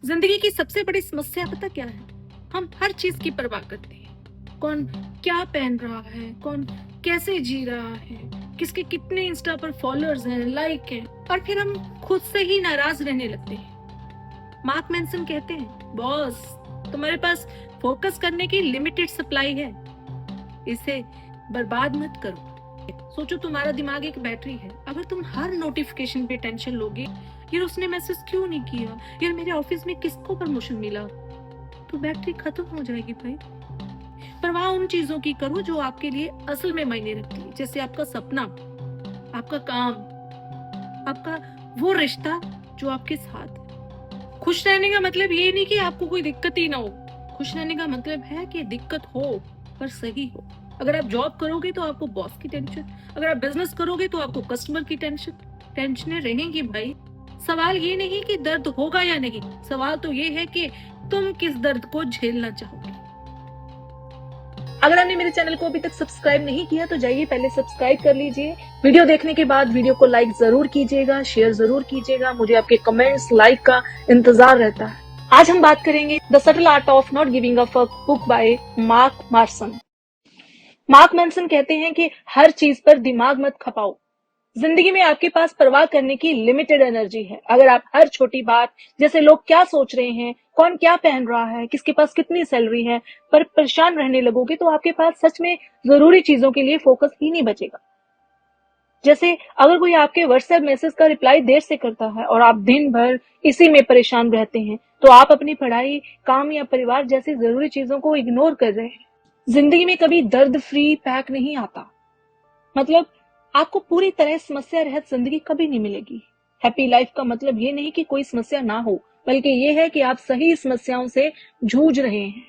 जिंदगी की सबसे बड़ी समस्या पता क्या है? हम हर चीज की परवाह करते हैं। कौन क्या पहन रहा है, कौन कैसे जी रहा है, किसके कितने इंस्टा पर फॉलोअर्स हैं, लाइक हैं, और फिर हम खुद से ही नाराज रहने लगते हैं। मार्क मैनसन कहते हैं, बॉस, तुम्हारे पास फोकस करने की लिमिटेड सप्लाई है, इसे बर्बाद मत करो। सोचो, तुम्हारा दिमाग एक बैटरी है। अगर तुम हर नोटिफिकेशन पे टेंशन लोगे, यार उसने मैसेज क्यों नहीं किया, यार मेरे ऑफिस में किसको प्रमोशन मिला, तो बैटरी खत्म हो जाएगी भाई। परवाह उन चीजों की करो जो आपके लिए असल में मायने रखती है, जैसे आपका सपना, आपका काम, आपका वो रिश्ता जो आपके साथ है। खुश रहने का मतलब ये नहीं कि आपको कोई दिक्कत ही ना हो। खुश रहने का मतलब है कि दिक्कत हो पर सही हो। अगर आप जॉब करोगे तो आपको बॉस की टेंशन, अगर आप बिजनेस करोगे तो आपको कस्टमर की टेंशनें रहेंगी भाई। सवाल ये नहीं कि दर्द होगा या नहीं, सवाल तो ये है कि तुम किस दर्द को झेलना चाहोगे। अगर आपने मेरे चैनल को अभी तक सब्सक्राइब नहीं किया तो जाइए पहले सब्सक्राइब कर लीजिए। वीडियो देखने के बाद वीडियो को लाइक जरूर कीजिएगा, शेयर जरूर कीजिएगा। मुझे आपके कमेंट्स, लाइक का इंतजार रहता है। आज हम बात करेंगे the subtle art of not giving a fuck, book by mark Marsons. Mark Manson कहते हैं कि हर चीज पर दिमाग मत खपाओ। जिंदगी में आपके पास परवाह करने की लिमिटेड एनर्जी है। अगर आप हर छोटी बात, जैसे लोग क्या सोच रहे हैं, कौन क्या पहन रहा है, किसके पास कितनी सैलरी है, पर परेशान रहने लगोगे तो आपके पास सच में जरूरी चीजों के लिए फोकस ही नहीं बचेगा। जैसे अगर कोई आपके व्हाट्सएप मैसेज का रिप्लाई देर से करता है और आप दिन भर इसी में परेशान रहते हैं, तो आप अपनी पढ़ाई, काम या परिवार जैसी जरूरी चीजों को इग्नोर कर रहे हैं। जिंदगी में कभी दर्द फ्री पैक नहीं आता। मतलब आपको पूरी तरह समस्या रहित जिंदगी कभी नहीं मिलेगी। हैप्पी लाइफ का मतलब ये नहीं कि कोई समस्या ना हो, बल्कि ये है कि आप सही समस्याओं से जूझ रहे हैं।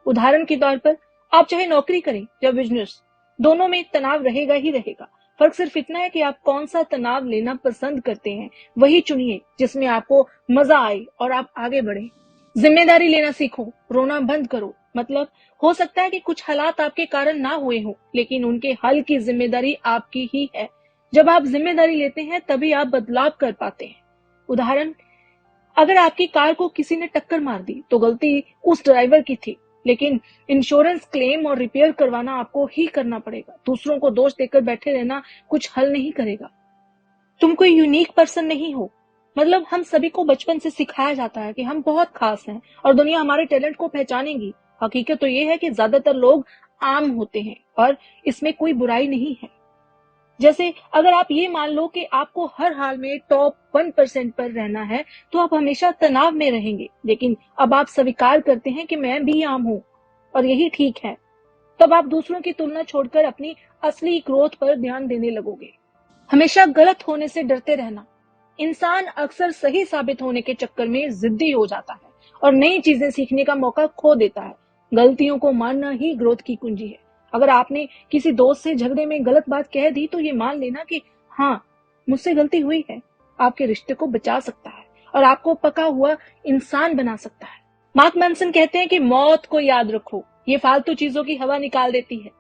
उदाहरण के तौर पर, आप चाहे नौकरी करें या बिजनेस, दोनों में तनाव रहेगा ही रहेगा। फर्क सिर्फ इतना है कि आप कौन सा तनाव लेना पसंद करते हैं। वही चुनिए जिसमें आपको मजा आए और आप आगे बढ़े। जिम्मेदारी लेना सीखो, रोना बंद करो। मतलब हो सकता है कि कुछ हालात आपके कारण ना हुए हों, लेकिन उनके हल की जिम्मेदारी आपकी ही है। जब आप जिम्मेदारी लेते हैं तभी आप बदलाव कर पाते हैं। उदाहरण, अगर आपकी कार को किसी ने टक्कर मार दी तो गलती उस ड्राइवर की थी, लेकिन इंश्योरेंस क्लेम और रिपेयर करवाना आपको ही करना पड़ेगा। दूसरों को दोष देकर बैठे रहना कुछ हल नहीं करेगा। तुम कोई यूनिक पर्सन नहीं हो। मतलब हम सभी को बचपन से सिखाया जाता है कि हम बहुत खास हैं और दुनिया हमारे टैलेंट को पहचानेगी। हकीकत तो ये है कि ज्यादातर लोग आम होते हैं और इसमें कोई बुराई नहीं है। जैसे अगर आप ये मान लो कि आपको हर हाल में टॉप 1% पर रहना है, तो आप हमेशा तनाव में रहेंगे। लेकिन अब आप स्वीकार करते हैं कि मैं भी आम हूं और यही ठीक है, तब आप दूसरों की तुलना छोड़कर अपनी असली ग्रोथ पर ध्यान देने लगोगे। हमेशा गलत होने से डरते रहना। इंसान अक्सर सही साबित होने के चक्कर में जिद्दी हो जाता है और नई चीजें सीखने का मौका खो देता है। गलतियों को मानना ही ग्रोथ की कुंजी है। अगर आपने किसी दोस्त से झगड़े में गलत बात कह दी तो ये मान लेना कि हाँ, मुझसे गलती हुई है, आपके रिश्ते को बचा सकता है और आपको पका हुआ इंसान बना सकता है। मार्क मैनसन कहते हैं कि मौत को याद रखो, ये फालतू चीजों की हवा निकाल देती है।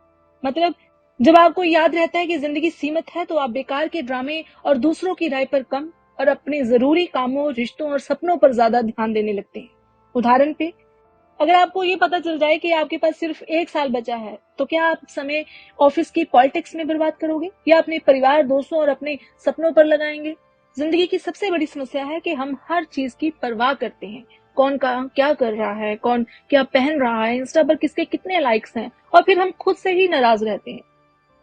मतलब जब आपको याद रहता है कि जिंदगी सीमित है, तो आप बेकार के ड्रामे और दूसरों की राय पर कम और अपने जरूरी कामों, रिश्तों और सपनों पर ज्यादा ध्यान देने लगते हैं। उदाहरण पे, अगर आपको ये पता चल जाए कि आपके पास सिर्फ 1 साल बचा है, तो क्या आप समय ऑफिस की पॉलिटिक्स में बर्बाद करोगे या अपने परिवार, दोस्तों और अपने सपनों पर लगाएंगे? जिंदगी की सबसे बड़ी समस्या है कि हम हर चीज की परवाह करते हैं। कौन का क्या कर रहा है, कौन क्या पहन रहा है, इंस्टा पर किसके कितने लाइक्स हैं, और फिर हम खुद से ही नाराज रहते हैं।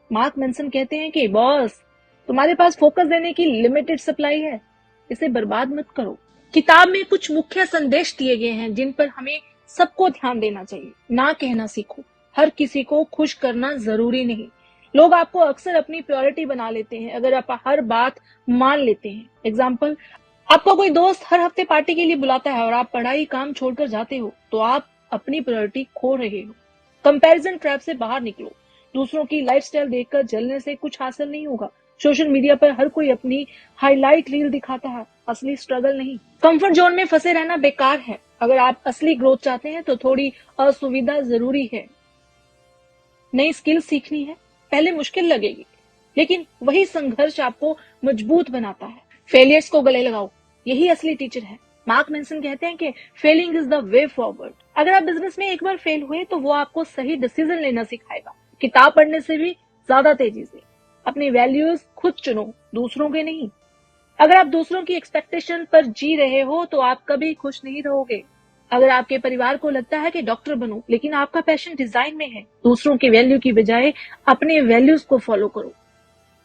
मार्क मैनसन कहते हैं कि बॉस, तुम्हारे पास फोकस देने की लिमिटेड सप्लाई है, इसे बर्बाद मत करो। किताब में कुछ मुख्य संदेश दिए गए हैं जिन पर हमें सबको ध्यान देना चाहिए। ना कहना सीखो, हर किसी को खुश करना जरूरी नहीं। लोग आपको अक्सर अपनी प्रायोरिटी बना लेते हैं अगर आप हर बात मान लेते हैं। एग्जाम्पल, आपका कोई दोस्त हर हफ्ते पार्टी के लिए बुलाता है और आप पढ़ाई, काम छोड़कर जाते हो, तो आप अपनी प्रायोरिटी खो रहे हो। कंपैरिजन ट्रैप से बाहर निकलो। दूसरों की लाइफस्टाइल देखकर जलने से कुछ हासिल नहीं होगा। सोशल मीडिया पर हर कोई अपनी हाईलाइट रील दिखाता है, असली स्ट्रगल नहीं। कंफर्ट जोन में फंसे रहना बेकार है। अगर आप असली ग्रोथ चाहते हैं तो थोड़ी असुविधा जरूरी है। नई स्किल सीखनी है, पहले मुश्किल लगेगी, लेकिन वही संघर्ष आपको मजबूत बनाता है। फेलियर्स को गले लगाओ, यही असली टीचर है। मार्क मेंसन कहते हैं कि failing is the way forward. अगर आप बिजनेस में एक बार फेल हुए तो वो आपको सही डिसीजन लेना सिखाएगा। किताब पढ़ने से भी ज्यादा तेजी से। अपनी वैल्यूज खुद चुनो, दूसरों के नहीं। अगर आप दूसरों की एक्सपेक्टेशन पर जी रहे हो तो आप कभी खुश नहीं रहोगे। अगर आपके परिवार को लगता है कि डॉक्टर बनो, लेकिन आपका पैशन डिजाइन में है, दूसरों की वैल्यू की बजाय अपने वैल्यूज को फॉलो करो।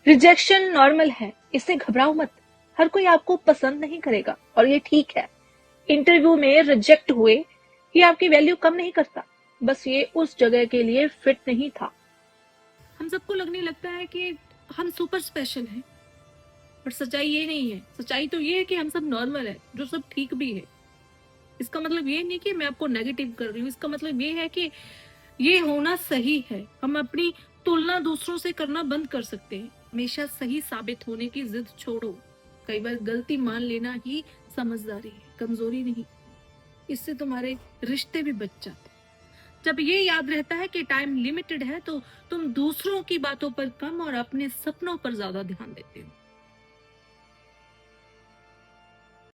रिजेक्शन नॉर्मल है, इससे घबराओ मत। हर कोई आपको पसंद नहीं करेगा और ये ठीक है। इंटरव्यू में रिजेक्ट हुए ये आपकी वैल्यू कम नहीं करता, बस ये उस जगह के लिए फिट नहीं था। हम सबको लगने लगता है कि हम सुपर स्पेशल हैं, पर सच्चाई ये नहीं है। सच्चाई तो ये है कि हम सब नॉर्मल है, जो सब ठीक भी है। इसका मतलब ये नहीं कि मैं आपको नेगेटिव कर रही हूँ, इसका मतलब ये है कि ये होना सही है। हम अपनी तुलना दूसरों से करना बंद कर सकते हैं। हमेशा सही साबित होने की जिद छोड़ो। कई बार गलती मान लेना ही समझदारी है, कमजोरी नहीं। इससे तुम्हारे रिश्ते भी बच जाते। जब ये याद रहता है कि टाइम लिमिटेड है तो तुम दूसरों की बातों पर कम और अपने सपनों पर ज्यादा ध्यान देते हो।